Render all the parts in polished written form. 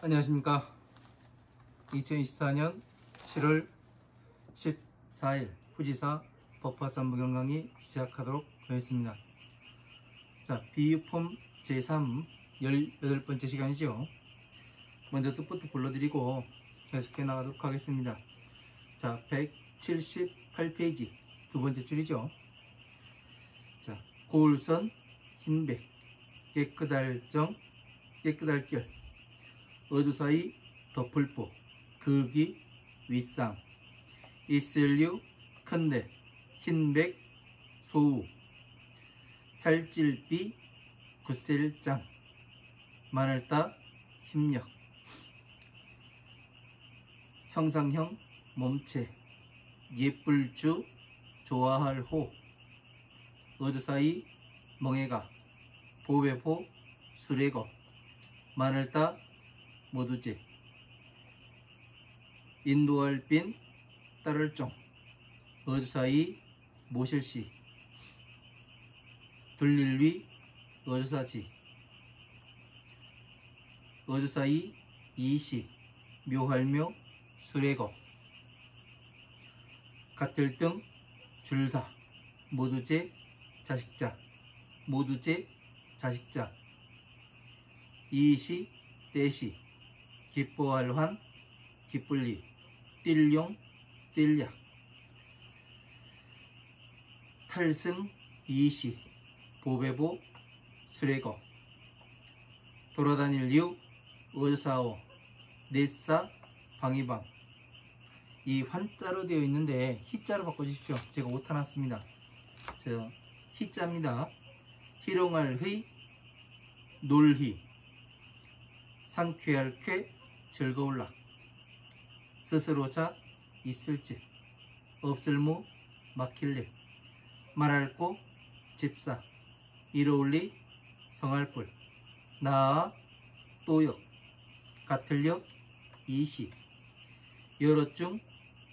안녕하십니까. 2024년 7월 14일 후지사 법화산부 경강이 시작하도록 하겠습니다. 자, 비유폼 제3 18번째 시간이죠. 먼저 뜻부터 불러드리고 계속해 나가도록 하겠습니다. 자, 178페이지 두 번째 줄이죠. 자, 고울선 흰백 깨끗할정 깨끗할결 어두사이 덮을보 극이 윗상 이슬류 큰데 흰백 소우 살찔비 굿셀장 마늘따 힘력 형상형 몸체 예쁠주 좋아할 호 어두사이 멍해가 보배포 수레거 마늘따 모두제 인도할 빈 따를종 어두사이 모실시 둘릴위 어두사지 어두사이 이시 묘할묘 수레거 같을등 줄사 모두제 자식자 모두제 자식자 이시 떼시 기뻐할 환 기쁠리 띨용 띨약 탈승 이시 보배보 수레거 돌아다닐 유 어사오 넷사 방이방. 이 환자로 되어 있는데 희자로 바꿔주십시오. 제가 오타 났습니다. 저 희자입니다. 희롱할 의 놀희 상쾌할 쾌 즐거울락 스스로 자 있을지 없을무 막힐래 말할고 집사 이로울리 성할뿔 나아 또역 같을력 이시 여럿중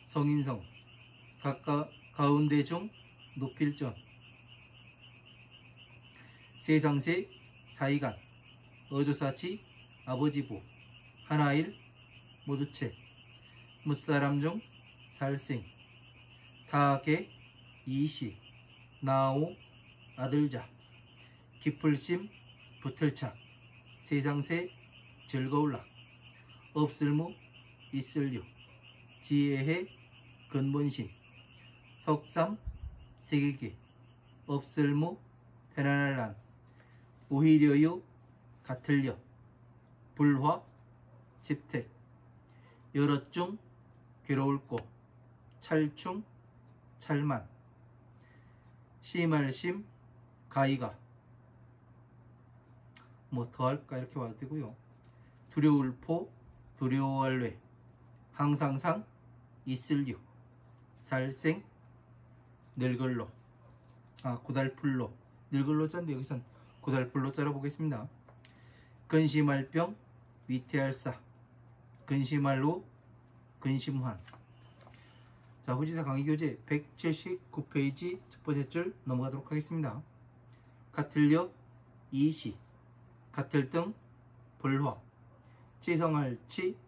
성인성 가운데 중 높일전 세상세 사이간 어조사치 아버지부 하나일 모두채 무사람 중 살생 타계 이시 나오 아들자 기풀심 붙을착 세상세 즐거울락 없을무 있을류 지혜해 근본심 석삼 세계계 없을무 편안할란 오히려요 같을려 불화 집택 여럿중 괴로울꼬 찰충 찰만 심할심 가이가 뭐 더할까 이렇게 와도 되고요. 두려울포 두려워할외 항상상 있을류 살생 늙을로 고달풀로 늙을로 짠데 여기선 고달풀로 자로 보겠습니다. 근심할 병 위태할사 근심할로 근심환. 자, 후지사 강의교재 179페이지 첫 번째 줄 넘어가도록 하겠습니다. 같을력 이시 같을등 불화 지성할치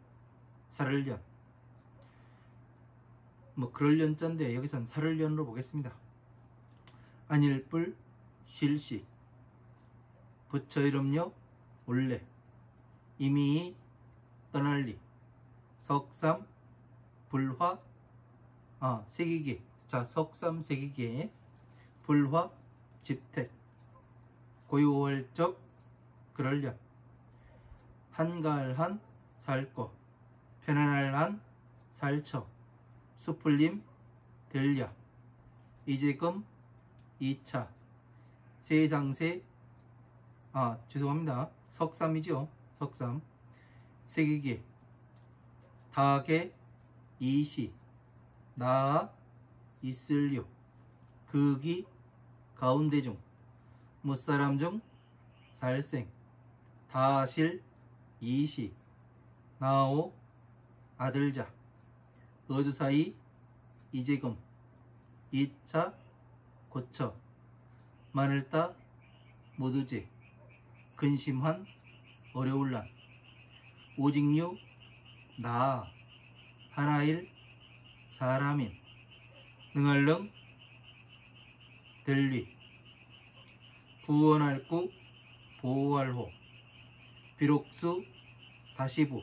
살을련 뭐 그럴련 짠데 여기선 살을련으로 보겠습니다. 안일불 쉴시 부처이름요 올래 이미 떠날리 석삼 불화 세기계. 자, 석삼 세기계 불화 집택 고요월적 그럴련 한가할한 살거 편안할한 살처 수풀림 들려 이제금 2차 세상세 죄송합니다. 석삼이죠. 석삼 세기계 다계 이시 나아 있을류 극이 가운데 중 무사람 중 살생 다실 이시 나오 아들자 어두사이 이제금 2차 고처 마늘따 모두제 근심한 어려울란 오직류 나 하나일 사람인 능할능 될리 구원할 구 보호할 호 비록수 다시부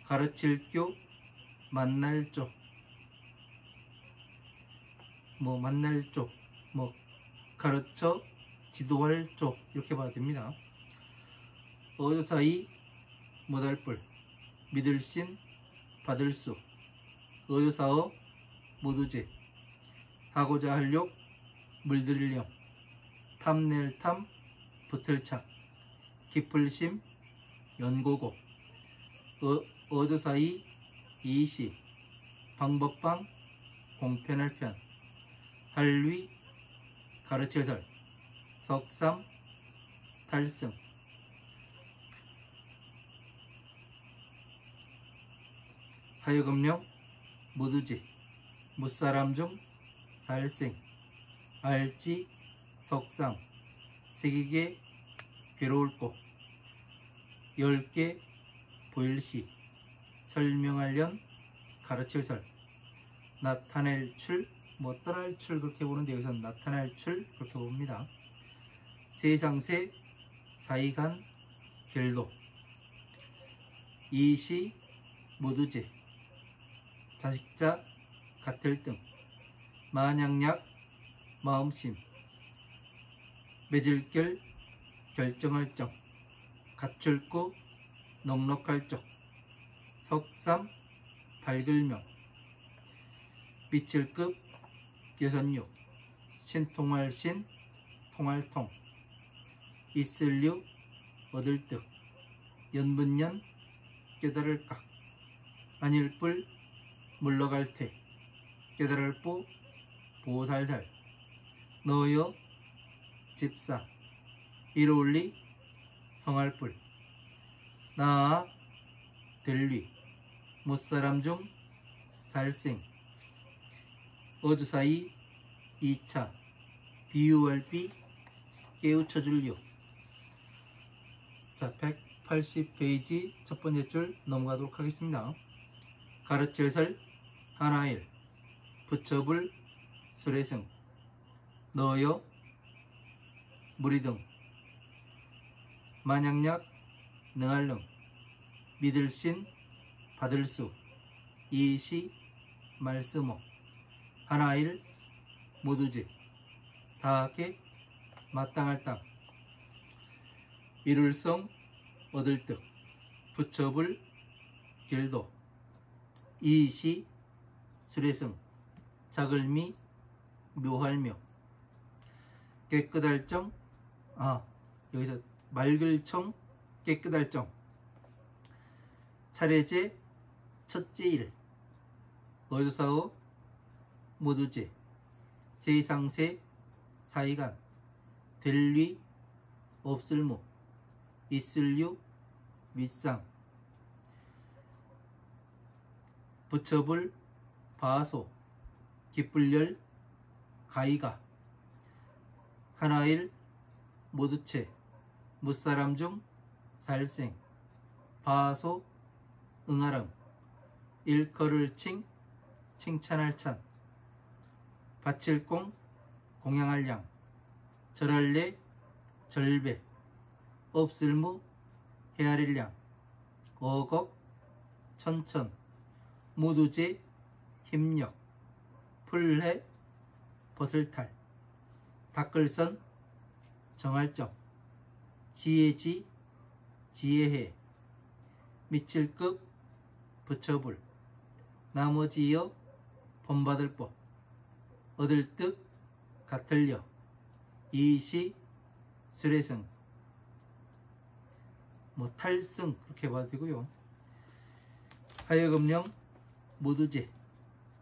가르칠 교 만날 쪽 만날 쪽 가르쳐 지도할 쪽 이렇게 봐도 됩니다. 어조사이 못할 뿔 믿을 신 받을 수 어조사어 모두제 하고자 할 욕 물들일 령 탐낼 탐 붙을 착 깊을 심 연고고 어조사이 이시 방법방 공편할 편 할위 가르칠설 석삼 탈승 하여금령 무두지 무사람 중 살생 알지 석상 세기게 괴로울 거 10개 보일시 설명하련 가르칠설 나타낼 출 떠날 출 그렇게 보는데 여기서 나타날 출 그렇게 봅니다. 세상세 사이간 결도 이시 모두제 자식자 같을 등 만약약 마음심 맺을결 결정할 정 갖출구 넉넉할 적 석삼 밝을명 빛을급 여선육 신통할 신 통할통 있을류 얻을 득 연분연 깨달을 각 아닐뿔 물러갈 테 깨달을 뽀 보살살 너여 집사 이로울리 성할 뿔 나아 될리 못사람 중 살생 어주사이 2차 비유할 비 깨우쳐 줄요. 자 180페이지 첫 번째 줄 넘어가도록 하겠습니다. 가르칠설 하나일 붙여불 수레승 너여 무리등 만약약 능할능 믿을 신 받을 수 이시 말씀어 하나일 모두제 다하게 마땅할 땅 이룰성 얻을 득 붙여불 길도 이시 수레승 자글미 묘할묘 깨끗할 정 여기서 맑을 청 깨끗할 정 차례제 첫째 일 어조사어 모두제 세상세 사이간 될리 없을무 있을류 윗상 붙여불 바소 기쁠열 가이가 하나일 모두체 무사람 중 살생 바소 응아람 일거를 칭찬할 찬 바칠 공 공양할 양 절할래 절배 없을무 헤아릴 양 어걱 천천 모두제 힘력 풀해 벗을탈 닦을선 정할정 지혜지 지혜해 미칠급 붙여불 나머지여 본받을 법 얻을 듯 같을려 이시 수레승 탈승 그렇게 봐도 되고요. 하여금령 모두제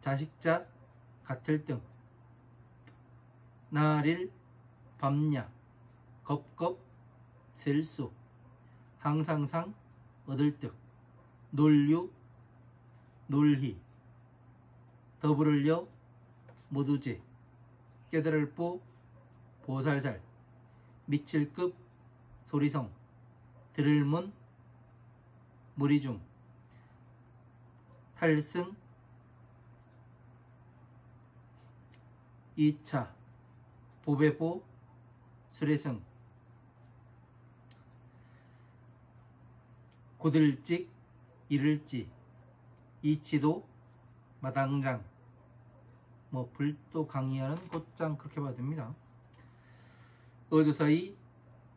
자식자 같을 등 나릴 밤야 겁겁 셀수 항상상 얻을 득 논류 놀희 더불을려 모두제 깨달을 뽀 보살살 미칠급 소리성 들을 문 무리중 탈승 2차 보배보 수레승 고들찍 이를지 이치도 마당장 뭐 불도 강의하는 곧장 그렇게 봐도 됩니다. 어조사이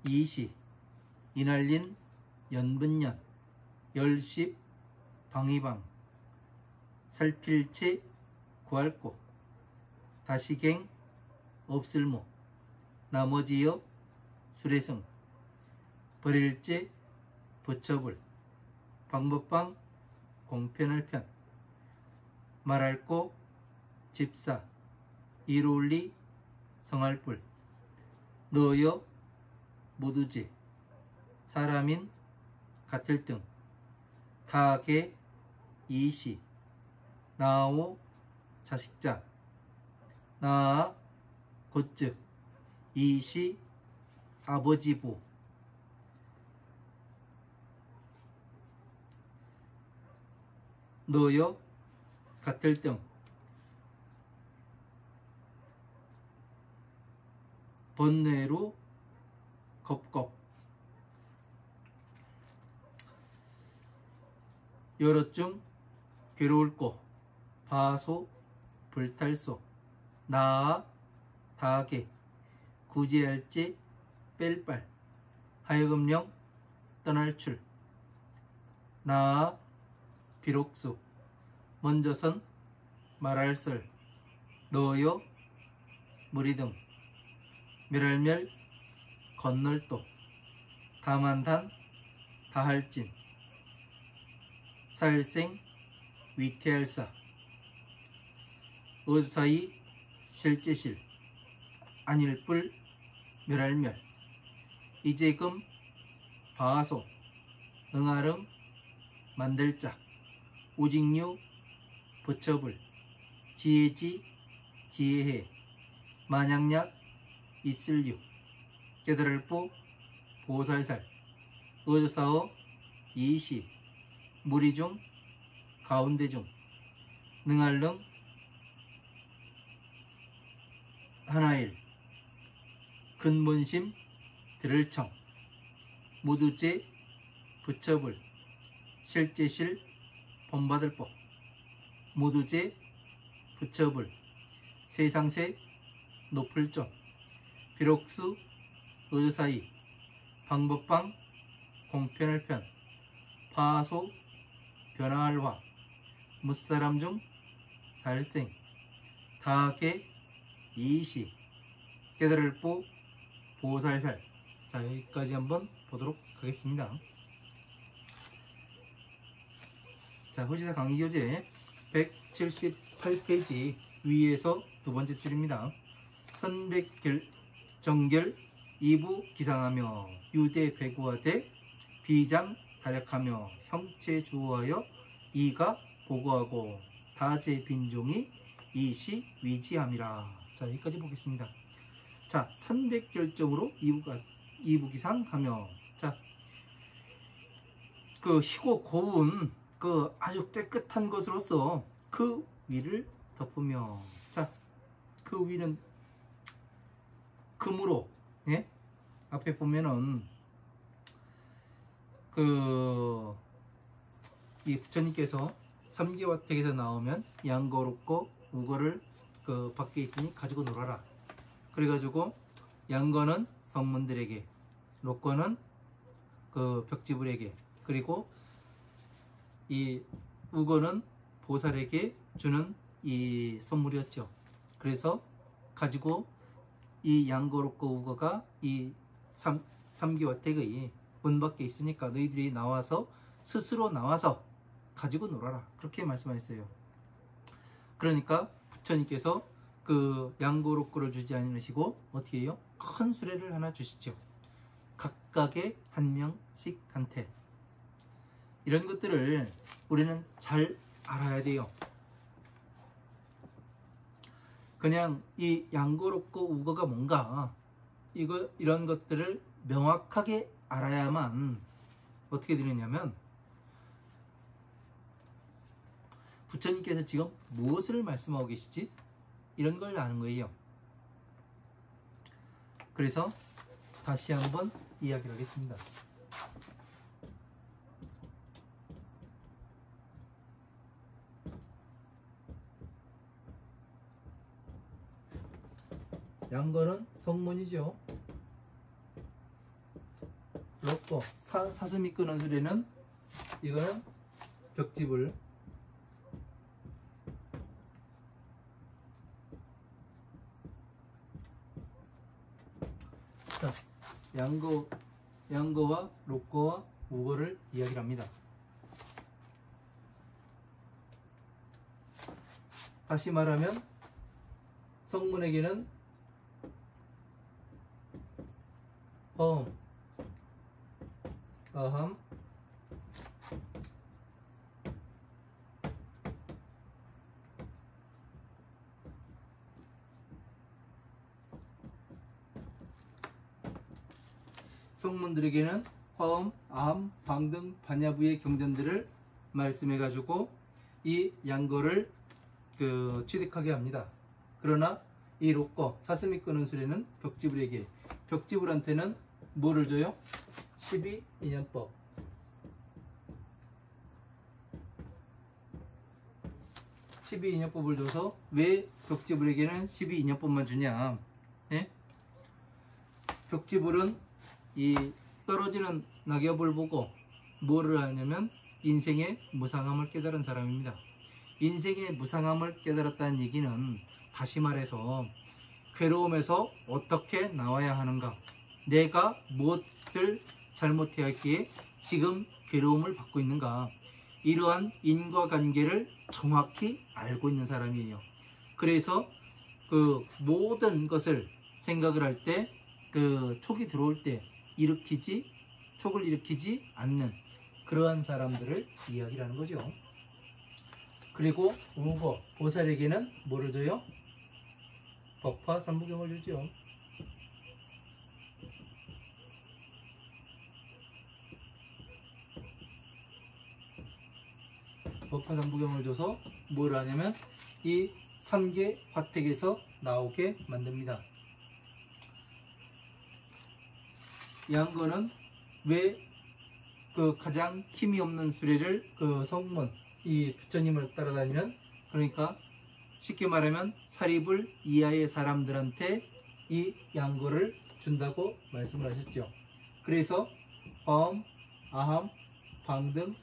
이시 이날린 연분년 열십 방위방 살필체 구할고 다시갱 없을모 나머지여 수레승 버릴제 부처불 방법방 공편할 편 말할고 집사 이로울리 성할불 너여 모두지 사람인 같을 등 타계 이시 나오 자식자 나아 곧즉 이시 아버지부 너여 같을 등 번뇌로 겁겁 여럿중 괴로울꼬 바소 불탈소 나아 다게 구제할지 뺄빨 하여금령 떠날출 나아 비록수 먼저선 말할설 너여 무리등 멸할멸 건널도 다만단 다할진 살생 위태할사 어사이 실제실 안일불 멸할멸 이제금 바소 응아릉 만들짝 오직류 부처불 지혜지 지혜해 만약약 있을류 깨달을보 보살살 어조사어 이시 무리중 가운데중 능할릉 하나일 근본심 들을청 모두제 부처불 실제실 본받을법 모두제 부처불 세상세 높을점 비록수 어조사이 방법방 공편할 편 파소 변화할화 무사람 중 살생 다계 이시 깨달을보 보살살. 자, 여기까지 한번 보도록 하겠습니다. 자, 후지사 강의교재 178페이지 위에서 두 번째 줄입니다. 선백결 정결 이부 기상하며 유대 배구하되 비장 다력하며 형체 주어하여 이가 보고하고 다제 빈종이 이시 위지함이라. 자, 여기까지 보겠습니다. 자, 선백결정으로 이부 기상하며, 자, 그 희고 고운 그 아주 깨끗한 것으로서 그 위를 덮으며, 자, 그 위는 금으로, 예? 앞에 보면은 이 부처님께서 삼계화택에서 나오면 양거롭고 우거를 그 밖에 있으니 가지고 놀아라. 그래가지고 양거는 성문들에게, 로거는 그 벽지불에게, 그리고 이 우거는 보살에게 주는 이 선물이었죠. 그래서 가지고 이 양거롭고 우거가 이 삼계화택의 문 밖에 있으니까 너희들이 나와서 스스로 나와서 가지고 놀아라. 그렇게 말씀하셨어요. 그러니까 부처님께서 그 양고록고를 주지 않으시고 어떻게 해요? 큰 수레를 하나 주시죠. 각각의 한 명씩 한테. 이런 것들을 우리는 잘 알아야 돼요. 그냥 이 양고롭고 우거가 뭔가 이런 것들을 명확하게 알아야만 어떻게 되느냐면 부처님께서 지금 무엇을 말씀하고 계시지? 이런 걸 아는 거예요. 그래서 다시 한번 이야기를 하겠습니다. 양거는 성문이죠. 럭고 사슴이 끄는 소리는 이거는 벽집을, 자, 양거와 럭고와 우거를 이야기를 합니다. 다시 말하면 성문에게는 허음, 아함, 성문들에게는 화음, 아함, 방 등 반야부의 경전들을 말씀해가지고 이 양거를 취득하게 합니다. 그러나 이 록거, 사슴이 끄는 수레는 벽지불에게, 벽지불한테는 뭐를 줘요? 12인연법. 12인연법을 줘서 왜 벽지불에게는 12인연법만 주냐? 예? 벽지불은 이 떨어지는 낙엽을 보고 뭐를 하냐면 인생의 무상함을 깨달은 사람입니다. 인생의 무상함을 깨달았다는 얘기는 다시 말해서 괴로움에서 어떻게 나와야 하는가, 내가 무엇을 잘못해왔기에 지금 괴로움을 받고 있는가, 이러한 인과관계를 정확히 알고 있는 사람이에요. 그래서 그 모든 것을 생각을 할 때 촉이 들어올 때 촉을 일으키지 않는 그러한 사람들을 이야기를 하는 거죠. 그리고 우거, 보살에게는 뭐를 줘요? 법화 삼부경을 주죠. 법화 삼부경을 줘서 뭘 하냐면 이 3계 화택에서 나오게 만듭니다. 양거는 왜 가장 힘이 없는 수레를 성문, 이 부처님을 따라다니는, 그러니까 쉽게 말하면 사리불 이하의 사람들한테 이 양거를 준다고 말씀을 하셨죠. 그래서 화음, 아함, 방 등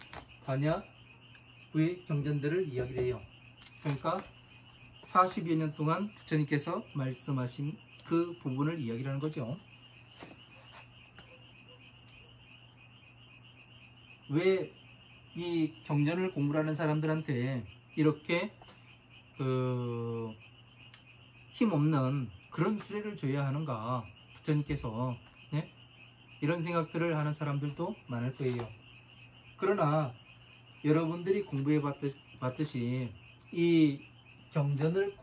반야부의 경전들을 이야기를 해요. 그러니까 40여 년 동안 부처님께서 말씀하신 그 부분을 이야기를 하는 거죠. 왜 이 경전을 공부하는 사람들한테 이렇게 힘없는 그런 수레를 줘야 하는가, 부처님께서, 네? 이런 생각들을 하는 사람들도 많을 거예요. 그러나 여러분들이 공부해 봤듯이 이 경전을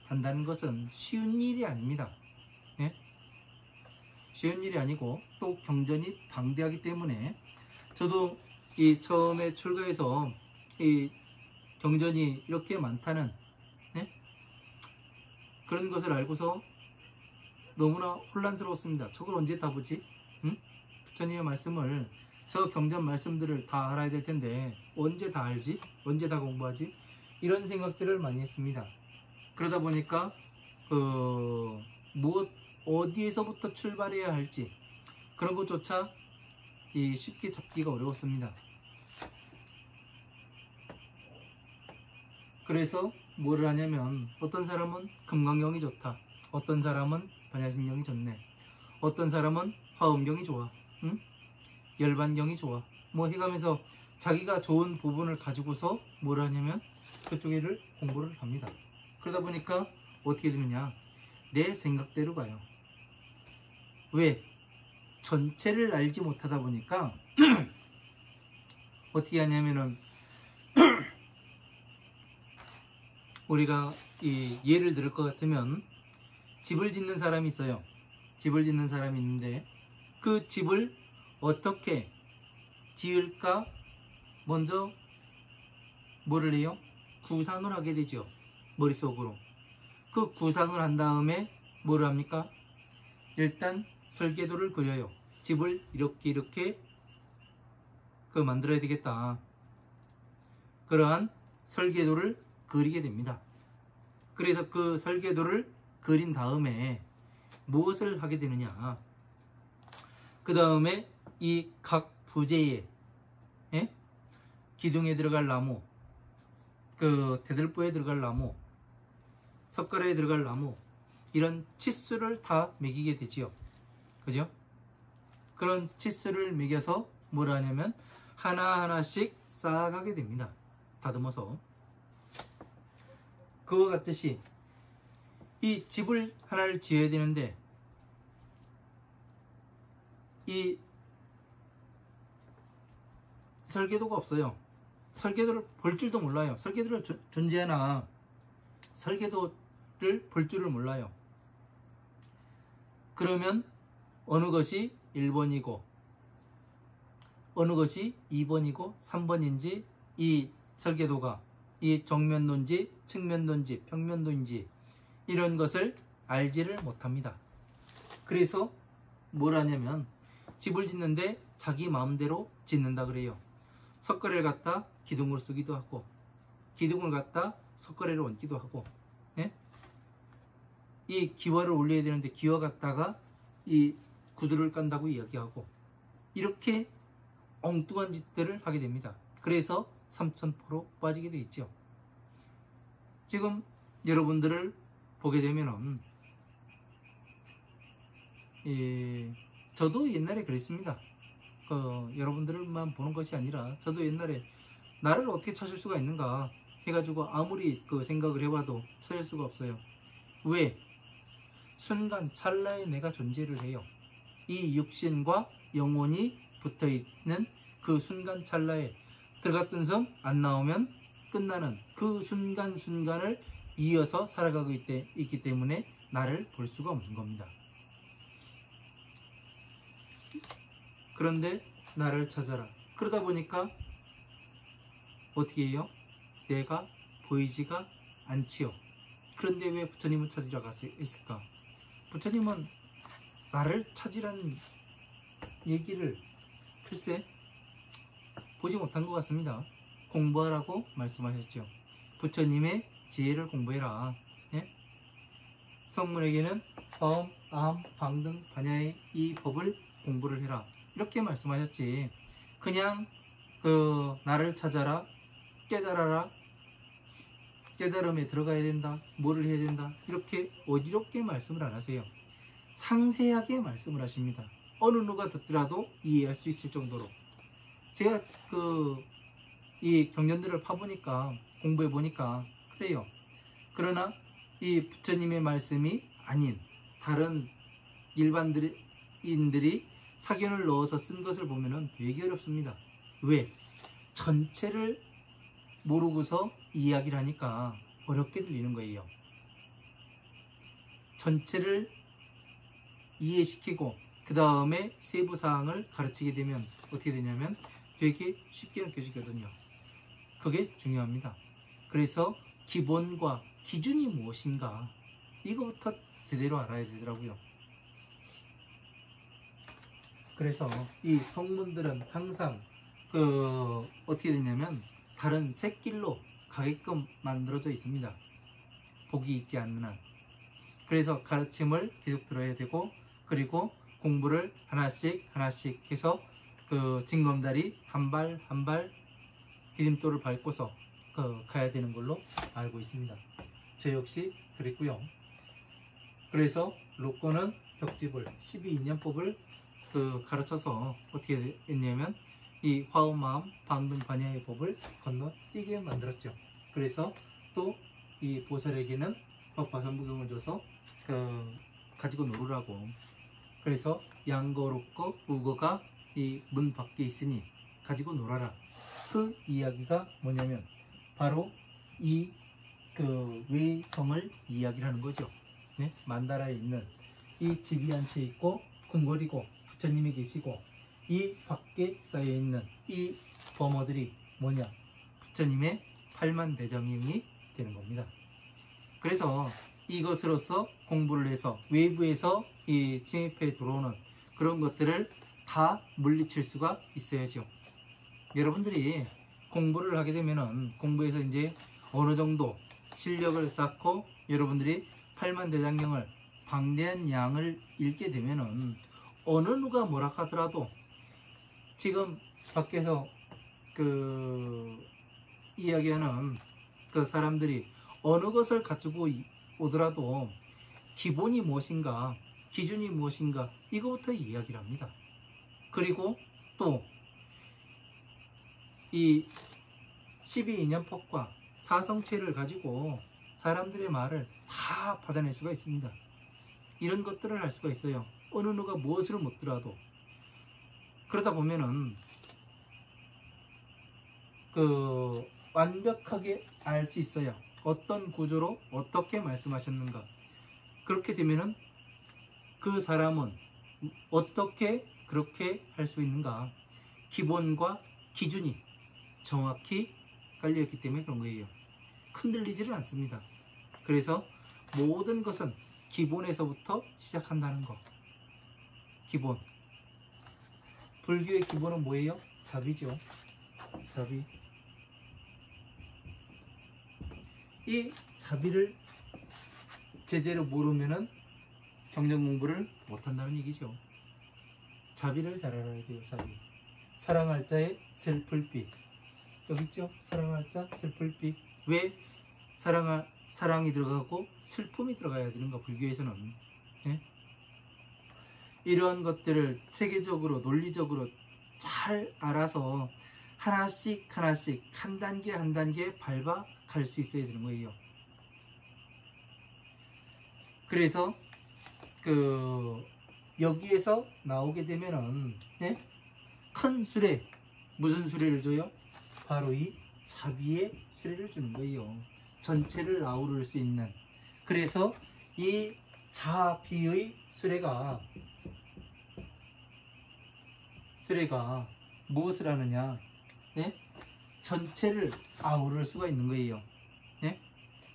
한다는 것은 쉬운 일이 아닙니다. 네? 쉬운 일이 아니고 또 경전이 방대하기 때문에, 저도 이 처음에 출가해서 이 경전이 이렇게 많다는, 네? 그런 것을 알고서 너무나 혼란스러웠습니다. 저걸 언제 다 보지? 응? 부처님의 말씀을, 저 경전 말씀들을 다 알아야 될 텐데 언제 다 알지? 언제 다 공부하지? 이런 생각들을 많이 했습니다. 그러다 보니까 어디에서부터 출발해야 할지 그런 것조차 쉽게 잡기가 어려웠습니다. 그래서 뭐를 하냐면, 어떤 사람은 금강경이 좋다, 어떤 사람은 반야심경이 좋네, 어떤 사람은 화엄경이 좋아, 응? 열반경이 좋아, 뭐 해가면서 자기가 좋은 부분을 가지고서 뭐를 하냐면 그쪽에를 공부를 합니다. 그러다 보니까 어떻게 되느냐, 내 생각대로 가요. 왜? 전체를 알지 못하다 보니까 어떻게 하냐면은 우리가 예를 들을 것 같으면 집을 짓는 사람이 있어요. 집을 짓는 사람이 있는데 그 집을 어떻게 지을까 먼저 뭐를 해요? 구상을 하게 되죠. 머릿속으로. 그 구상을 한 다음에 뭘 합니까? 일단 설계도를 그려요. 집을 이렇게 만들어야 되겠다. 그러한 설계도를 그리게 됩니다. 그래서 그 설계도를 그린 다음에 무엇을 하게 되느냐? 그 다음에 이 각 부재에 기둥에 들어갈 나무, 그 대들보에 들어갈 나무, 석가래에 들어갈 나무, 이런 치수를 다 매기게 되지요. 그죠? 그런 치수를 매겨서 뭘 하냐면 하나하나씩 쌓아가게 됩니다. 다듬어서. 그와 같듯이 이 집을 하나를 지어야 되는데 이 설계도가 없어요. 설계도를 볼 줄도 몰라요. 설계도를 존재하나 설계도를 볼 줄을 몰라요. 그러면 어느 것이 1번이고 어느 것이 2번이고 3번인지 이 설계도가 이 정면도인지 측면도인지 평면도인지 이런 것을 알지를 못합니다. 그래서 뭘 하냐면 집을 짓는데 자기 마음대로 짓는다 그래요. 석가래를 갖다 기둥으로 쓰기도 하고 기둥을 갖다 석가래로 얹기도 하고 이 기와를 올려야 되는데 기와 갖다가 이 구두를 깐다고 이야기하고 이렇게 엉뚱한 짓들을 하게 됩니다. 그래서 삼천포로 빠지게 돼 있죠. 지금 여러분들을 보게 되면은 저도 옛날에 그랬습니다. 여러분들만 보는 것이 아니라 저도 옛날에 나를 어떻게 찾을 수가 있는가 해가지고 아무리 생각을 해봐도 찾을 수가 없어요. 왜? 순간 찰나에 내가 존재를 해요. 이 육신과 영혼이 붙어있는 그 순간 찰나에 들어갔던 섬 안 나오면 끝나는 그 순간순간을 이어서 살아가고 있기 때문에 나를 볼 수가 없는 겁니다. 그런데 나를 찾아라. 그러다 보니까 어떻게 해요? 내가 보이지가 않지요. 그런데 왜 부처님을 찾으러 갔을까? 부처님은 나를 찾으라는 얘기를 글쎄 보지 못한 것 같습니다. 공부하라고 말씀하셨죠. 부처님의 지혜를 공부해라. 성문에게는 화엄, 아함, 방등, 반야의 이 법을 공부를 해라. 이렇게 말씀하셨지. 그냥 나를 찾아라, 깨달아라, 깨달음에 들어가야 된다, 뭐를 해야 된다, 이렇게 어지럽게 말씀을 안 하세요. 상세하게 말씀을 하십니다. 어느 누가 듣더라도 이해할 수 있을 정도로. 제가 이 경전들을 파보니까 공부해보니까 그래요. 그러나 이 부처님의 말씀이 아닌 다른 일반인들이 사견을 넣어서 쓴 것을 보면 되게 어렵습니다. 왜? 전체를 모르고서 이야기를 하니까 어렵게 들리는 거예요. 전체를 이해시키고 그 다음에 세부사항을 가르치게 되면 어떻게 되냐면 되게 쉽게 느껴지거든요. 그게 중요합니다. 그래서 기본과 기준이 무엇인가 이거부터 제대로 알아야 되더라고요. 그래서 이 성문들은 항상 어떻게 되냐면 다른 샛길로 가게끔 만들어져 있습니다. 복이 있지 않는 한. 그래서 가르침을 계속 들어야 되고 그리고 공부를 하나씩 해서 징검다리 한 발 한 발 디딤돌을 밟고서 가야 되는 걸로 알고 있습니다. 저 역시 그랬고요. 그래서 로꼬는 벽집을 12인연법을 가르쳐서 어떻게 했냐면 이 화엄마음 방등 반야의 법을 건너뛰게 만들었죠. 그래서 또 이 보살에게는 법화삼부경을 줘서 가지고 놀으라고. 그래서 양거롭고 우거가 이 문 밖에 있으니 가지고 놀아라. 그 이야기가 뭐냐면 바로 이 외성을 이야기를 하는 거죠. 만다라에 있는 이 집이 한 채 있고 궁궐이고 부처님이 계시고 이 밖에 쌓여있는 이 범어들이 뭐냐? 부처님의 팔만대장경이 되는 겁니다. 그래서 이것으로서 공부를 해서 외부에서 이 침입해 들어오는 그런 것들을 다 물리칠 수가 있어야죠. 여러분들이 공부를 하게 되면은 공부에서 이제 어느 정도 실력을 쌓고 여러분들이 팔만대장경을 방대한 양을 읽게 되면은 어느 누가 뭐라 하더라도 지금 밖에서 이야기하는 그 사람들이 어느 것을 가지고 오더라도 기본이 무엇인가, 기준이 무엇인가, 이거부터 이야기를 합니다. 그리고 또 이 12인연법과 사성체를 가지고 사람들의 말을 다 받아낼 수가 있습니다. 이런 것들을 할 수가 있어요. 어느 누가 무엇을 묻더라도. 그러다 보면은 완벽하게 알 수 있어요. 어떤 구조로 어떻게 말씀하셨는가. 그렇게 되면은 그 사람은 어떻게 그렇게 할 수 있는가. 기본과 기준이 정확히 깔려있기 때문에 그런 거예요. 흔들리지를 않습니다. 그래서 모든 것은 기본에서부터 시작한다는 거. 기본. 불교의 기본은 뭐예요? 자비죠. 자비. 이 자비를 제대로 모르면은 경전 공부를 못한다는 얘기죠. 자비를 잘 알아야 돼요. 자비. 사랑할 자의 슬플 빛. 여기 있죠? 사랑할 자 슬플 빛. 왜 사랑이 들어가고 슬픔이 들어가야 되는가, 불교에서는. 네? 이러한 것들을 체계적으로 논리적으로 잘 알아서 하나씩 하나씩 한 단계 한 단계 밟아 갈 수 있어야 되는 거예요. 그래서 여기에서 나오게 되면은 네? 큰 수레, 무슨 수레를 줘요? 바로 이 자비의 수레를 주는 거예요. 전체를 아우를 수 있는. 그래서 이 자비의 수레가 무엇을 하느냐? 네? 전체를 아우를 수가 있는 거예요. 네?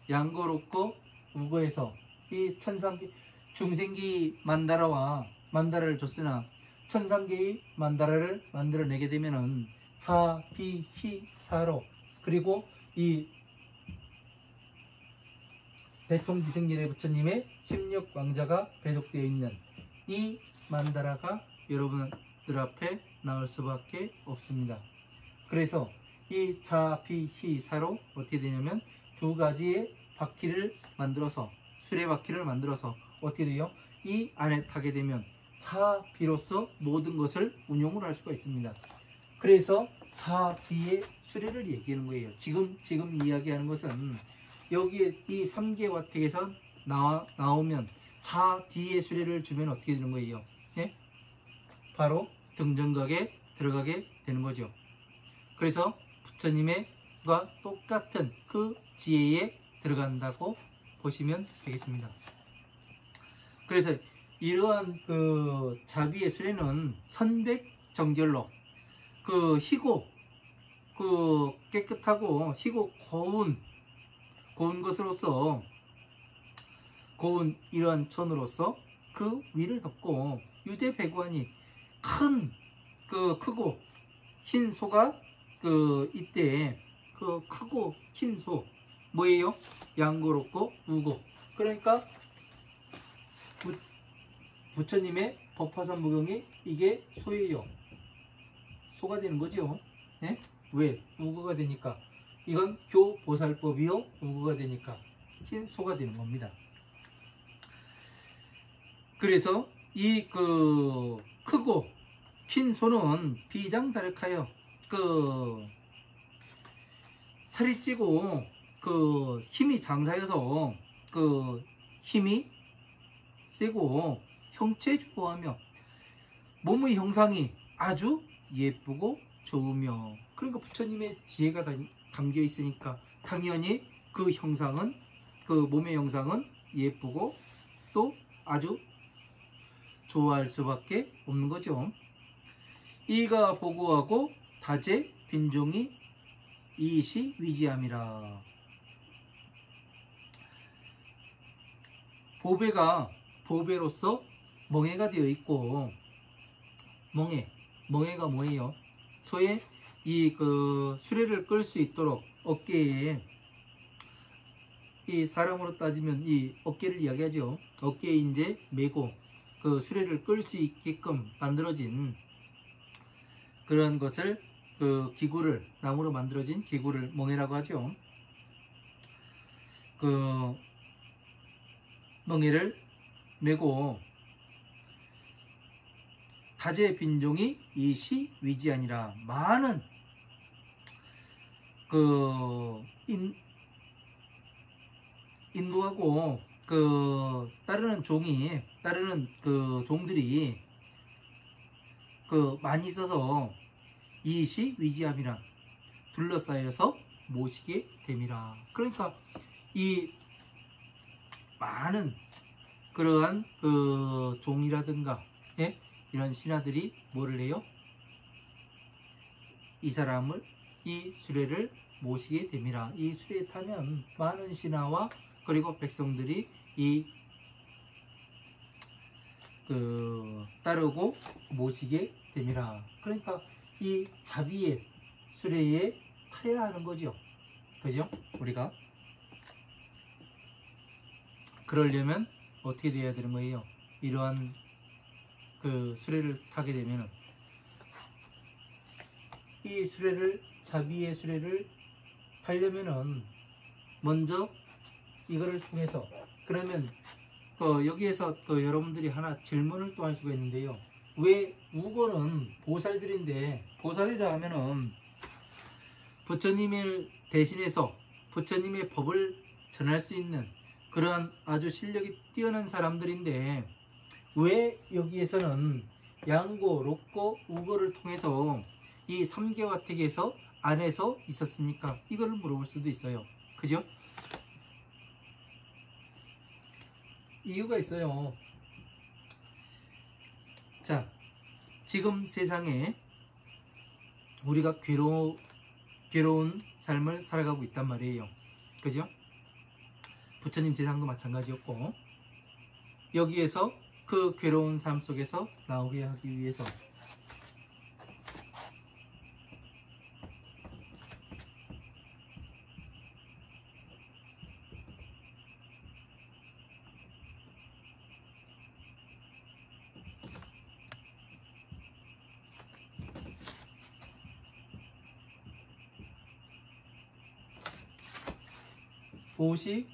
양거롭고 우거에서 이 천상계 중생기 만다라를 줬으나 천상계의 만다라를 만들어내게 되면은 자비희사로, 그리고 이 대통기생열의 부처님의 16왕자가 배속되어 있는 이 만다라가 여러분들 앞에 나올 수밖에 없습니다. 그래서 이 자비희사로 어떻게 되냐면 두 가지의 바퀴를 만들어서, 수레바퀴를 만들어서 어떻게 돼요? 이 안에 타게 되면 자비로서 모든 것을 운용을 할 수가 있습니다. 그래서 자비의 수레를 얘기하는 거예요. 지금 이야기하는 것은 여기에 이 3개 와택에서 나오면 자비의 수레를 주면 어떻게 되는 거예요? 예? 바로 등정각에 들어가게 되는 거죠. 그래서 부처님과 똑같은 그 지혜에 들어간다고 보시면 되겠습니다. 그래서 이러한 자비의 수레는 선백정결로 희고 깨끗하고 희고 고운 것으로서, 고운 이러한 천으로서 그 위를 덮고 유대배관이 크고 흰 소가 이때 크고 흰 소 뭐예요? 양고롭고 우고. 그러니까 부처님의 법화삼무경이 이게 소예요. 소가 되는 거죠. 네? 왜? 우고가 되니까. 이건 교보살법이요, 우고가 되니까 흰 소가 되는 겁니다. 그래서 이 크고 흰 소는 비장다력하여 살이 찌고 힘이 장사여서 힘이 세고 형체주보하며 몸의 형상이 아주 예쁘고 좋으며, 그러니까 부처님의 지혜가 담겨 있으니까 당연히 그 형상은, 몸의 형상은 예쁘고 또 아주 좋아할 수밖에 없는 거죠. 이가 보고하고 다제 빈종이 이시 위지함이라. 보배가 보배로서 멍에가 되어 있고, 멍에가 뭐예요? 소의 이 그 수레를 끌 수 있도록 어깨에, 이 사람으로 따지면 이 어깨를 이야기하죠. 어깨에 이제 메고 그 수레를 끌 수 있게끔 만들어진 그런 것을, 그 기구를, 나무로 만들어진 기구를 멍에라고 하죠. 그 멍에를 메고 타제 빈종이 이시 위지하니라. 많은 그 인도하고 그 따르는 그 종들이 그 많이 있어서 이시 위지함이라, 둘러싸여서 모시게 됨이라. 그러니까 이 많은 그러한 그 종이라든가, 예? 이런 신하들이 뭐를 해요? 이 사람을, 이 수레를 모시게 됨이라. 이 수레에 타면 많은 신하와 그리고 백성들이 따르고 모시게 됨이라. 그러니까 이 자비의 수레에 타야 하는 거죠. 그죠? 우리가 그러려면 어떻게 돼야 되는 거예요? 이러한 그 수레를 타게 되면은, 이 수레를, 자비의 수레를 타려면은 먼저 이거를 통해서, 그러면 여기에서 여러분들이 하나 질문을 또 할 수가 있는데요. 왜 우거는 보살들인데, 보살이라 하면은 부처님을 대신해서 부처님의 법을 전할 수 있는 그러한 아주 실력이 뛰어난 사람들인데, 왜 여기에서는 양고, 록고, 우거를 통해서 이 삼계화택에서 안에서 있었습니까? 이걸 물어볼 수도 있어요. 그죠? 이유가 있어요. 자, 지금 세상에 우리가 괴로운 삶을 살아가고 있단 말이에요. 그죠? 부처님 세상도 마찬가지였고, 여기에서 그 괴로운 삶 속에서 나오게 하기 위해서 보시,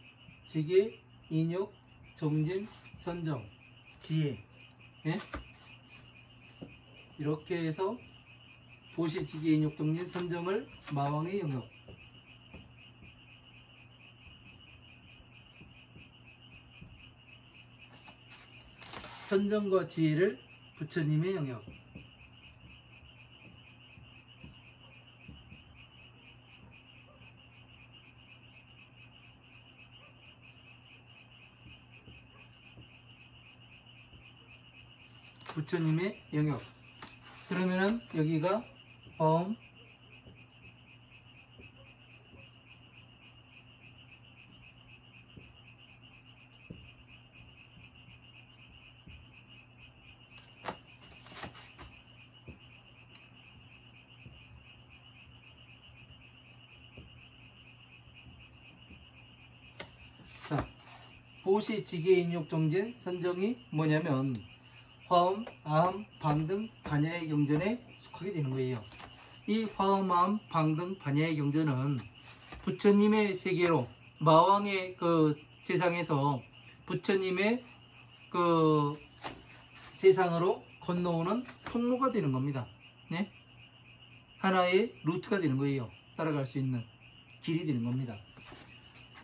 지계, 인욕, 정진, 선정, 지혜, 예? 이렇게 해서 보시, 지계, 인욕, 정진, 선정을 마왕의 영역, 선정과 지혜를 부처님의 영역, 부처님의 영역. 그러면은 여기가 화엄, 자, 보시, 지계, 인욕, 정진, 선정이 뭐냐면 화엄, 아함, 방등, 반야의 경전에 속하게 되는 거예요. 이 화엄, 아함, 방등, 반야의 경전은 부처님의 세계로, 마왕의 그 세상에서 부처님의 그 세상으로 건너오는 통로가 되는 겁니다. 네? 하나의 루트가 되는 거예요. 따라갈 수 있는 길이 되는 겁니다.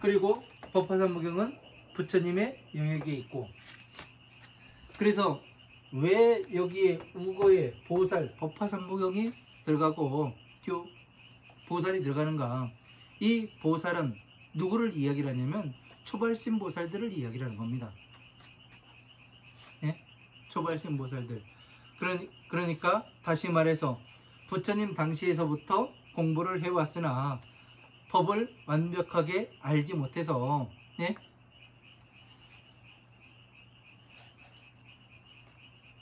그리고 법화삼무경은 부처님의 영역에 있고, 그래서 왜 여기에 우거에 보살, 법화삼무경이 들어가고 보살이 들어가는가? 이 보살은 누구를 이야기를 하냐면 초발심 보살들을 이야기를 하는 겁니다. 네? 초발심 보살들. 그러니까 다시 말해서 부처님 당시에서부터 공부를 해왔으나 법을 완벽하게 알지 못해서 예?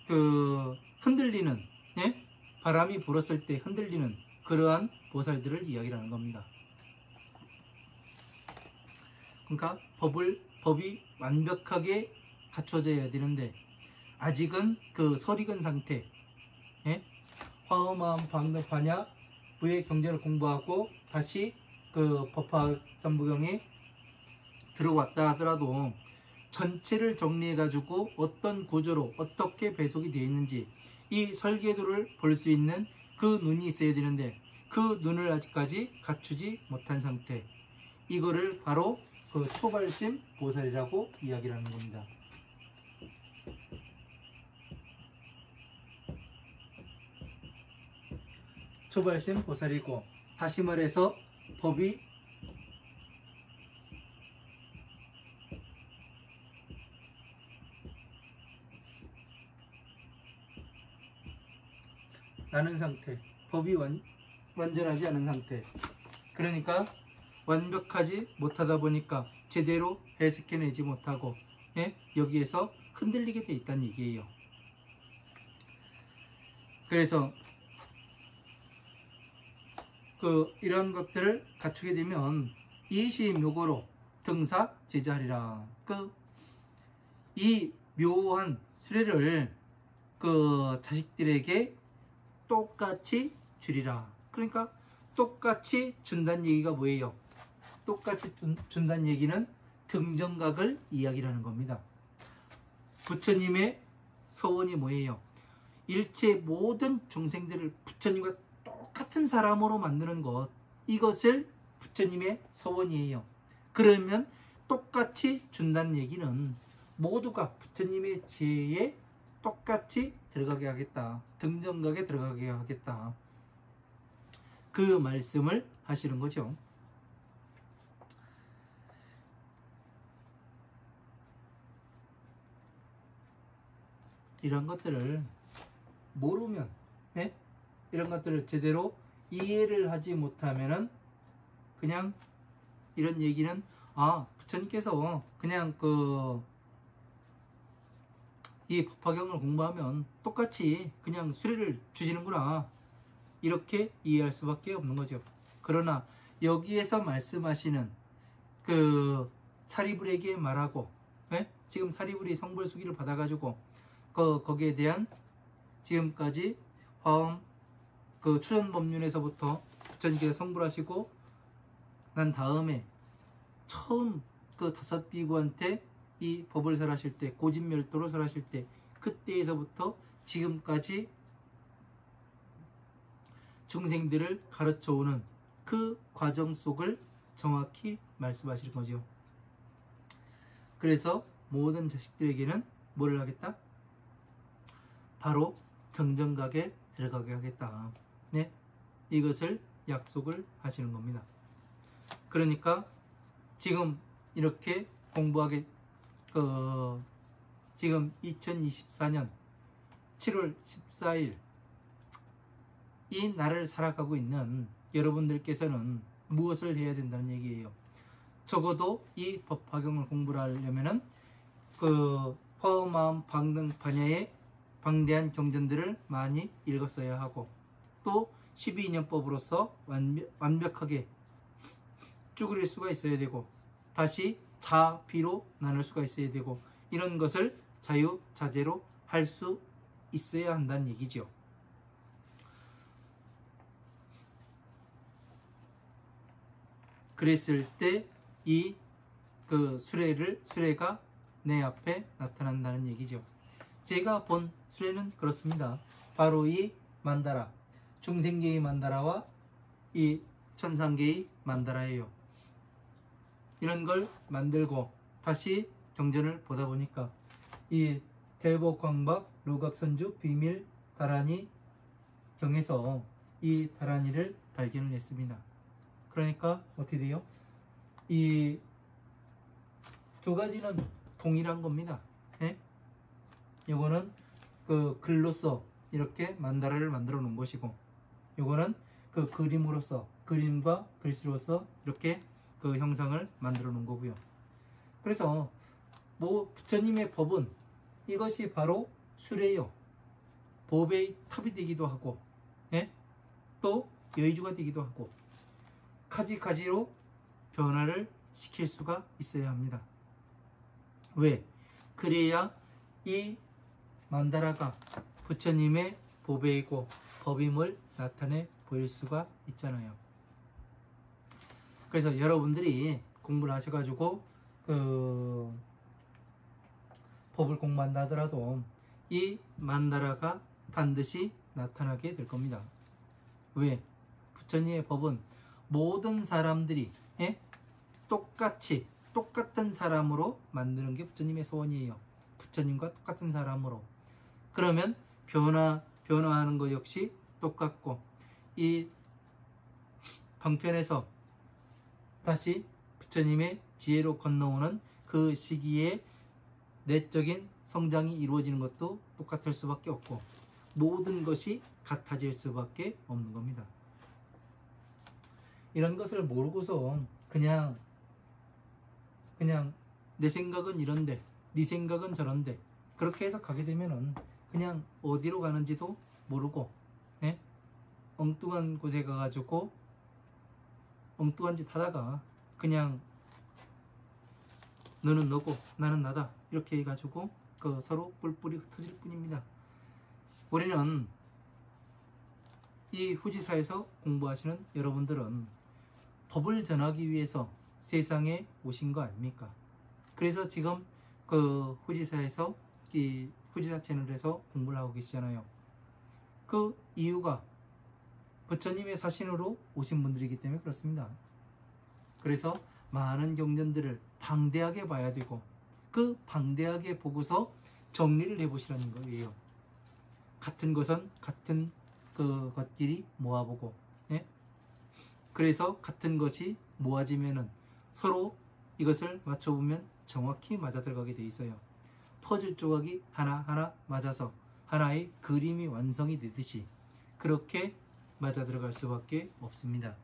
그 흔들리는 예? 바람이 불었을 때 흔들리는 그러한 보살들을 이야기하는 겁니다. 그러니까 법이 완벽하게 갖춰져야 되는데 아직은 그 설익은 상태, 예? 화엄한 방법하냐 부의 경전을 공부하고 다시 그 법화삼부경에 들어왔다 하더라도 전체를 정리해 가지고 어떤 구조로 어떻게 배속이 되어 있는지 이 설계도를 볼 수 있는 그 눈이 있어야 되는데 그 눈을 아직까지 갖추지 못한 상태, 이거를 바로 그 초발심 보살이라고 이야기를 하는 겁니다. 초발심 보살이고, 다시 말해서 법이 않은 상태, 법이 완전하지 않은 상태, 그러니까 완벽하지 못하다 보니까 제대로 해석해내지 못하고 예? 여기에서 흔들리게 돼 있다는 얘기예요. 그래서 이런 것들을 갖추게 되면 이시묘고로 등사제자하리라. 이 묘한 수레를 그 자식들에게 똑같이 주리라. 그러니까 똑같이 준다는 얘기가 뭐예요? 똑같이 준다는 얘기는 등정각을 이야기하는 겁니다. 부처님의 서원이 뭐예요? 일체 모든 중생들을 부처님과 똑같은 사람으로 만드는 것, 이것을 부처님의 서원이에요. 그러면 똑같이 준다는 얘기는 모두가 부처님의 지혜에 똑같이 들어가게 하겠다, 등정각에 들어가게 하겠다, 그 말씀을 하시는 거죠. 이런 것들을 모르면, 네? 이런 것들을 제대로 이해를 하지 못하면은 그냥 이런 얘기는 부처님께서 그냥 이 법화경을 공부하면 똑같이 그냥 수레를 주시는구나, 이렇게 이해할 수밖에 없는 거죠. 그러나 여기에서 말씀하시는 그 사리불에게 말하고, 예? 지금 사리불이 성불수기를 받아가지고 거기에 대한 지금까지 화엄 초전법륜에서부터 부처님께서 성불하시고 난 다음에 처음 그 5비구한테 이 법을 설하실 때, 고진멸도로 설하실 때, 그때에서부터 지금까지 중생들을 가르쳐오는 그 과정 속을 정확히 말씀하실 거죠. 그래서 모든 자식들에게는 뭐를 하겠다? 바로 등정각에 들어가게 하겠다. 네? 이것을 약속을 하시는 겁니다. 그러니까 지금 이렇게 공부하게 지금 2024년 7월 14일 이 날을 살아가고 있는 여러분들께서는 무엇을 해야 된다는 얘기예요. 적어도 이 법화경을 공부를 하려면은 화엄 방등 반야의 방대한 경전들을 많이 읽었어야 하고, 또 12인연법으로서 완벽하게 쭈그릴 수가 있어야 되고, 다시 자비로 나눌 수가 있어야 되고, 이런 것을 자유자재로 할 수 있어야 한다는 얘기죠. 그랬을 때 이 수레가 내 앞에 나타난다는 얘기죠. 제가 본 수레는 그렇습니다. 바로 이 만다라, 중생계의 만다라와 이 천상계의 만다라예요. 이런 걸 만들고 다시 경전을 보다 보니까 이 대법광박 루각선주 비밀 다라니 경에서 이 다라니를 발견을 했습니다. 그러니까 어떻게 돼요? 이 두 가지는 동일한 겁니다. 예? 이거는 글로써 이렇게 만다라를 만들어 놓은 것이고, 이거는 그 그림으로서, 그림과 글씨로서 이렇게 그 형상을 만들어 놓은 거고요. 그래서 뭐 부처님의 법은 이것이 바로 수레요, 법의 탑이 되기도 하고, 예? 또 여의주가 되기도 하고, 가지가지로 변화를 시킬 수가 있어야 합니다. 왜? 그래야 이 만다라가 부처님의 보배이고 법임을 나타내 보일 수가 있잖아요. 그래서 여러분들이 공부를 하셔가지고 그 법을 공부한다 하더라도 이 만다라가 반드시 나타나게 될 겁니다. 왜? 부처님의 법은 모든 사람들이, 예? 똑같이 똑같은 사람으로 만드는 게 부처님의 소원이에요. 부처님과 똑같은 사람으로. 그러면 변화하는 것 역시 똑같고, 이 방편에서 다시 부처님의 지혜로 건너오는 그 시기에 내적인 성장이 이루어지는 것도 똑같을 수밖에 없고, 모든 것이 같아질 수밖에 없는 겁니다. 이런 것을 모르고서 그냥 내 생각은 이런데 네 생각은 저런데 그렇게 해서 가게 되면은 그냥 어디로 가는지도 모르고, 예? 엉뚱한 곳에 가가지고 엉뚱한 짓 하다가 그냥 너는 너고 나는 나다 이렇게 해가지고 그 서로 뿔뿔이 흩어질 뿐입니다. 우리는 이 후지사에서 공부하시는 여러분들은 법을 전하기 위해서 세상에 오신 거 아닙니까? 그래서 지금 그 후지사에서, 이 후지사 채널에서 공부를 하고 계시잖아요. 그 이유가 부처님의 사신으로 오신 분들이기 때문에 그렇습니다. 그래서 많은 경전들을 방대하게 봐야 되고, 그 방대하게 보고서 정리를 해보시라는 거예요. 같은 것은 같은 그 것끼리 모아보고, 예? 그래서 같은 것이 모아지면은 서로 이것을 맞춰보면 정확히 맞아 들어가게 돼 있어요. 퍼즐 조각이 하나하나 맞아서 하나의 그림이 완성이 되듯이 그렇게 맞아 들어갈 수밖에 없습니다.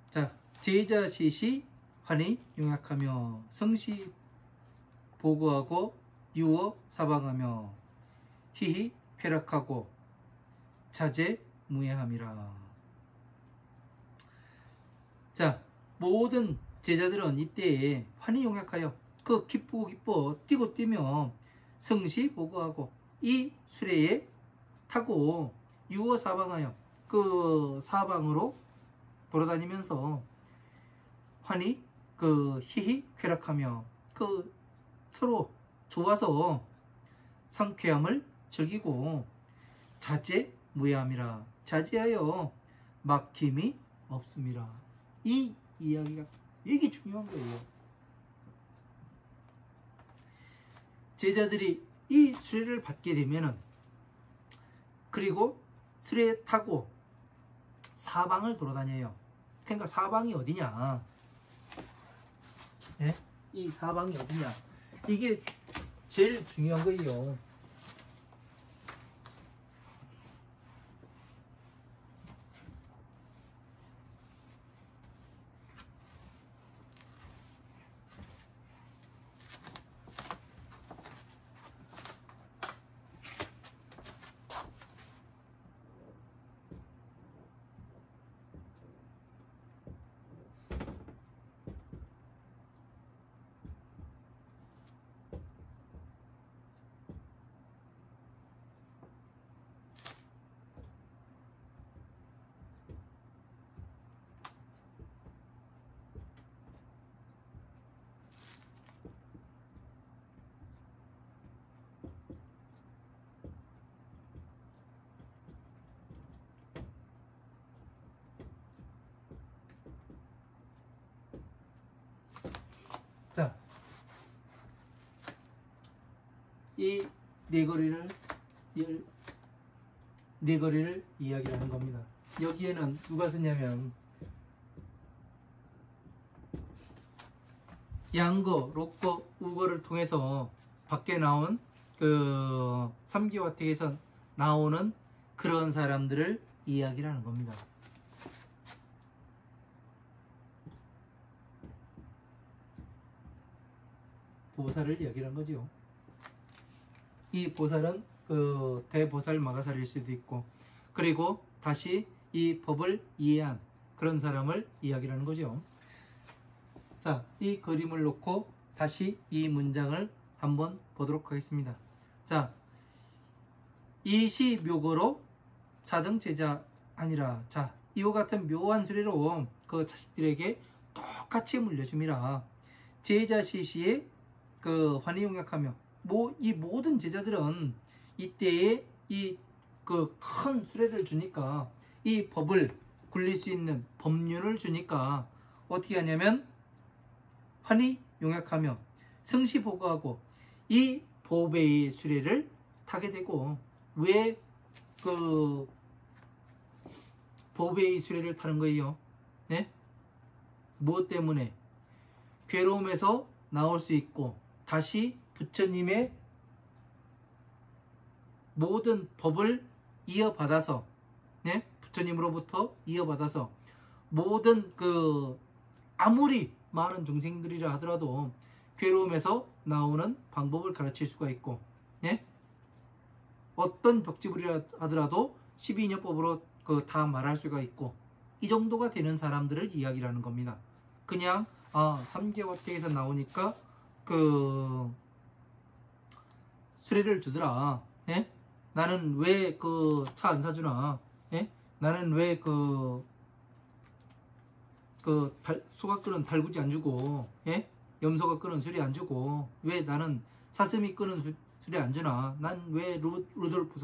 자, 제자 시시 환히 용약하며 성시 보고하고 유어 사방하며 희희 쾌락하고 자제 무해함이라. 자, 모든 제자들은 이때에 환히 용약하여 그 기쁘고 뛰고 뛰며 성시 보고하고 이 수레에 타고 유어 사방하여 그 사방으로 돌아다니면서 환히 그 희희 쾌락하며 그 서로 좋아서 상쾌함을 즐기고 자제 무해함이라. 자제하여 막힘이 없음이라. 이 이야기가 이게 중요한 거예요. 제자들이 이 수레를 받게 되면은, 그리고 수레에 타고 사방을 돌아다녀요. 그러니까 사방이 어디냐? 예? 이 사방이 어디냐? 이게 제일 중요한 거예요. 자, 이 네거리를 이야기하는 겁니다. 여기에는 누가 쓰냐면 양거, 록거, 우거를 통해서 밖에 나온 그 삼기화택에선 나오는 그런 사람들을 이야기를 하는 겁니다. 보살을 이야기한 거죠. 이 보살은 그 대보살 마가살일 수도 있고, 그리고 다시 이 법을 이해한 그런 사람을 이야기하는 거죠. 자, 이 그림을 놓고 다시 이 문장을 한번 보도록 하겠습니다. 자, 이시묘거로 사등제자 아니라. 자, 이와 같은 묘한 수레로 그 자식들에게 똑같이 물려줌이라. 제자시시에 그 환희용약하며, 이 모든 제자들은 이때에 이 그 큰 수레를 주니까, 이 법을 굴릴 수 있는 법륜을 주니까 어떻게 하냐면 환희용약하며 승시보고하고 이 보배의 수레를 타게 되고. 왜 그 보배의 수레를 타는 거예요? 네? 무엇 때문에? 괴로움에서 나올 수 있고, 다시 부처님의 모든 법을 이어받아서, 네? 부처님으로부터 이어받아서 모든 그 아무리 많은 중생들이라 하더라도 괴로움에서 나오는 방법을 가르칠 수가 있고, 네? 어떤 벽지불이라 하더라도 12인연법으로 그 다 말할 수가 있고, 이 정도가 되는 사람들을 이야기를 하는 겁니다. 그냥 3개화택에서 나오니까 그 수레를 주더라. 예? 나는 왜 그 차 안 사주나? 예? 나는 왜 소가 끄는 달구지 안 주고, 예? 염소가 끄는 수레 안 주고, 왜 나는 사슴이 끄는 수레 안 주나? 난 왜 루돌프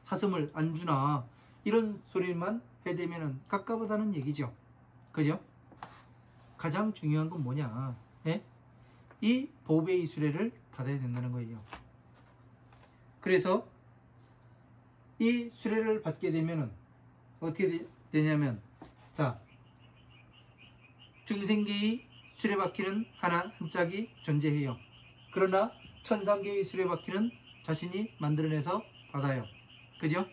사슴을 안 주나? 이런 소리만 해대면은 깝깝하다는 얘기죠. 그죠? 가장 중요한 건 뭐냐? 예? 이 보배의 수레를 받아야 된다는 거예요. 그래서 이 수레를 받게 되면은 어떻게 되냐면, 자, 중생계의 수레바퀴는 한 짝이 존재해요. 그러나 천상계의 수레바퀴는 자신이 만들어내서 받아요. 그죠?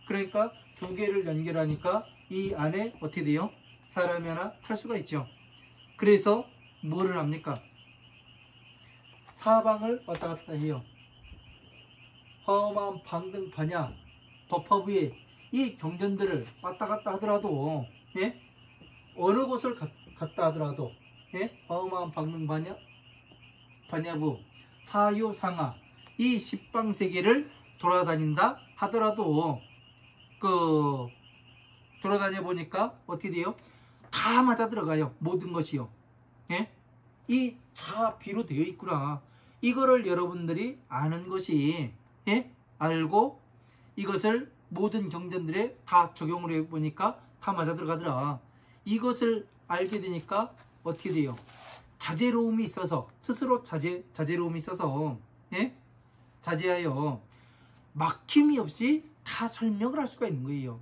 그러니까 두 개를 연결하니까 이 안에 어떻게 돼요? 사람이 하나 탈 수가 있죠. 그래서 뭐를 합니까? 사방을 왔다 갔다 해요. 험한 방등 반야 법화부에 이 경전들을 왔다 갔다 하더라도, 예? 어느 곳을 갔다 하더라도, 예? 험한 방등 반야부 사유상하 이 십방세계를 돌아다닌다 하더라도 돌아다녀 보니까 어떻게 돼요? 다 맞아 들어가요. 모든 것이요. 예? 이 자비로 되어 있구나. 이거를 여러분들이 아는 것이, 예? 알고 이것을 모든 경전들에 다 적용을 해보니까 다 맞아 들어가더라. 이것을 알게 되니까 어떻게 돼요? 자제로움이 있어서, 스스로 자제로움이 있어서, 예? 자제하여 막힘이 없이 다 설명을 할 수가 있는 거예요.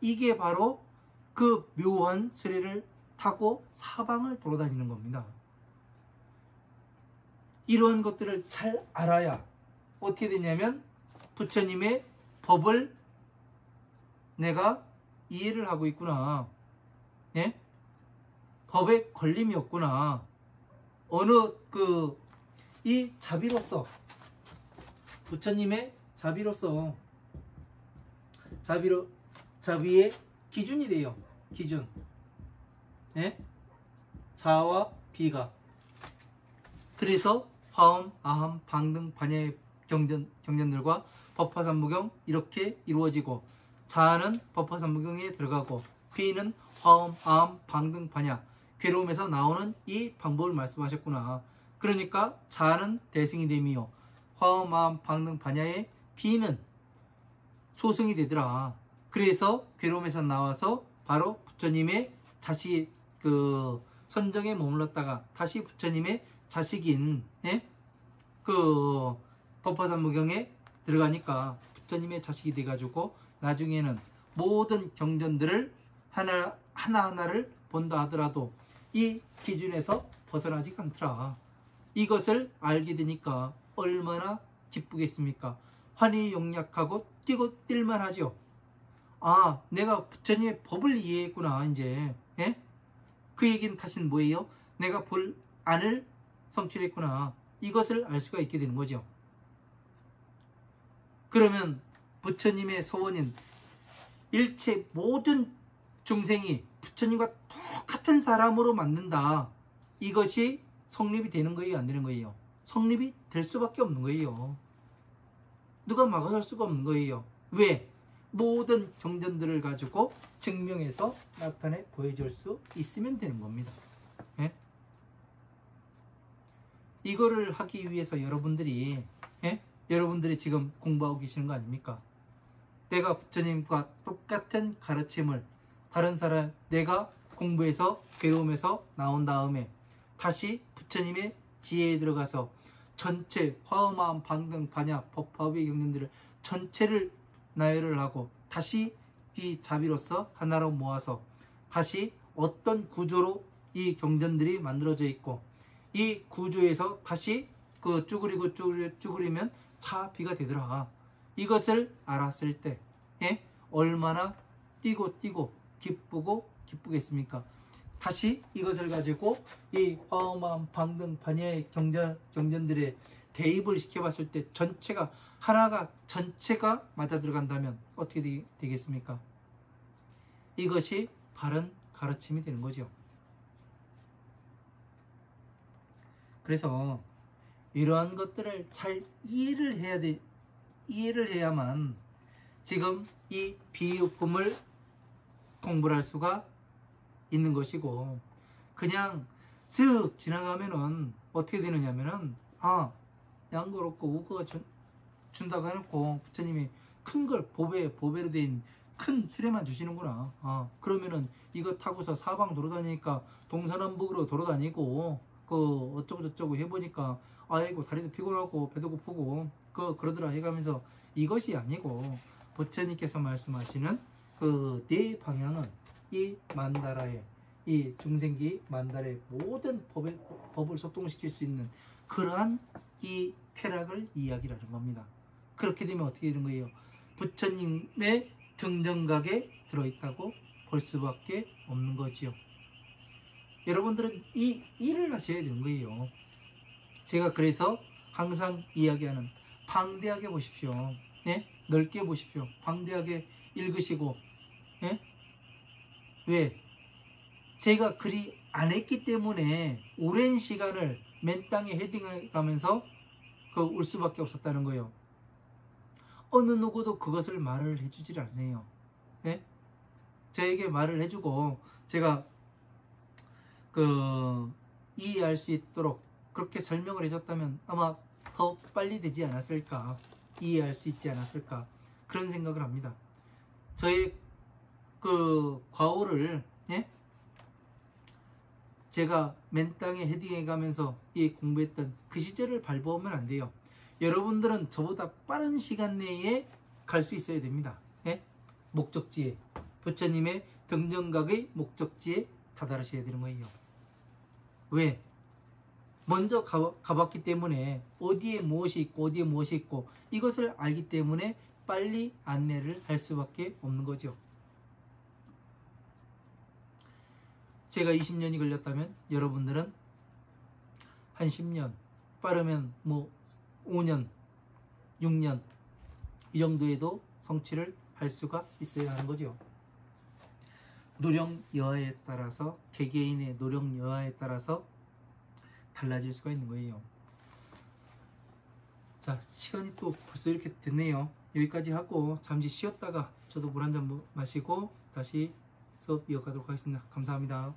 이게 바로 그 묘한 수레를 타고 사방을 돌아다니는 겁니다. 이러한 것들을 잘 알아야 어떻게 되냐면 부처님의 법을 내가 이해를 하고 있구나. 예? 법에 걸림이 없구나. 어느 이 자비로서, 부처님의 자비로서 자비의 기준이 돼요. 기준. 예? 자와 비가. 그래서 화엄, 아함, 방등, 반야의 경전들과 법화삼무경 이렇게 이루어지고, 자는 법화삼무경에 들어가고, 비는 화엄, 아함, 방등, 반야 괴로움에서 나오는 이 방법을 말씀하셨구나. 그러니까 자는 대승이 됨이요, 화엄, 아함, 방등, 반야의 비는 소승이 되더라. 그래서 괴로움에서 나와서 바로 부처님의 자식, 선정에 머물렀다가 다시 부처님의 자식인, 예? 법화삼무경에 들어가니까 부처님의 자식이 돼가지고 나중에는 모든 경전들을 하나하나를 본다 하더라도 이 기준에서 벗어나지 않더라. 이것을 알게 되니까 얼마나 기쁘겠습니까? 환희용약하고 뛰고 뛸만 하죠. 아, 내가 부처님의 법을 이해했구나. 이제 그 얘기는 다시는 뭐예요? 내가 볼 안을 성취했구나. 이것을 알 수가 있게 되는 거죠. 그러면 부처님의 소원인 일체 모든 중생이 부처님과 똑같은 사람으로 만든다. 이것이 성립이 되는 거예요? 안 되는 거예요? 성립이 될 수밖에 없는 거예요. 누가 막아설 수가 없는 거예요. 왜? 모든 경전들을 가지고 증명해서 나타내 보여줄 수 있으면 되는 겁니다. 예? 이거를 하기 위해서 여러분들이 지금 공부하고 계시는 거 아닙니까? 내가 부처님과 똑같은 가르침을 다른 사람, 내가 공부해서 괴로움에서 나온 다음에 다시 부처님의 지혜에 들어가서 전체 화엄함 방등 반야 법화의 경전들을 전체를 나열을 하고 다시 이 자비로서 하나로 모아서 다시 어떤 구조로 이 경전들이 만들어져 있고 이 구조에서 다시 그 쭈그리면 차비가 되더라. 이것을 알았을 때 얼마나 뛰고 기쁘겠습니까? 다시 이것을 가지고 이 화엄함 방등 반야의 경전들의 대입을 시켜봤을 때 전체가 하나가 전체가 맞아 들어간다면 어떻게 되겠습니까? 이것이 바른 가르침이 되는 거죠. 그래서 이러한 것들을 잘 이해를 해야만 지금 이 비유품을 공부를 할 수가 있는 것이고, 그냥 쓱 지나가면은 어떻게 되느냐면은 양고롭고 우거가 준다고 해놓고 부처님이 큰 걸 보배로 된 큰 수레만 주시는구나. 그러면은 이거 타고서 사방 돌아다니니까 동서남북으로 돌아다니고 그 어쩌고저쩌고 해보니까 아이고 다리도 피곤하고 배도 고프고 그러더라 해가면서, 이것이 아니고 부처님께서 말씀하시는 그 네 방향은 이 만다라의 이 중생기 만다라의 모든 법을 속동시킬 수 있는 그러한 이 쾌락을 이야기하는 겁니다. 그렇게 되면 어떻게 되는 거예요? 부처님의 등정각에 들어있다고 볼 수밖에 없는 거지요. 여러분들은 이 일을 하셔야 되는 거예요. 제가 그래서 항상 이야기하는 방대하게 보십시오. 넓게 보십시오. 방대하게 읽으시고. 왜? 제가 그리 안 했기 때문에 오랜 시간을 맨 땅에 헤딩해 가면서 울 수밖에 없었다는 거예요. 어느 누구도 그것을 말을 해주질 않네요. 저에게 말을 해주고 제가 이해할 수 있도록 그렇게 설명을 해줬다면 아마 더 빨리 되지 않았을까, 이해할 수 있지 않았을까, 그런 생각을 합니다. 저의 과오를 제가 맨 땅에 헤딩해 가면서 공부했던 그 시절을 밟아오면 안 돼요. 여러분들은 저보다 빠른 시간 내에 갈 수 있어야 됩니다. 목적지에, 부처님의 등정각의 목적지에 다다르셔야 되는 거예요. 왜? 먼저 가봤기 때문에 어디에 무엇이 있고 이것을 알기 때문에 빨리 안내를 할 수밖에 없는 거죠. 제가 20년이 걸렸다면 여러분들은 한 10년, 빠르면 5년, 6년 이 정도에도 성취를 할 수가 있어야 하는 거죠. 노력 여하에 따라서, 개개인의 노력 여하에 따라서 달라질 수가 있는 거예요. 자, 시간이 또 벌써 이렇게 됐네요. 여기까지 하고 잠시 쉬었다가 저도 물 한 잔 마시고 다시 수업 이어가도록 하겠습니다. 감사합니다.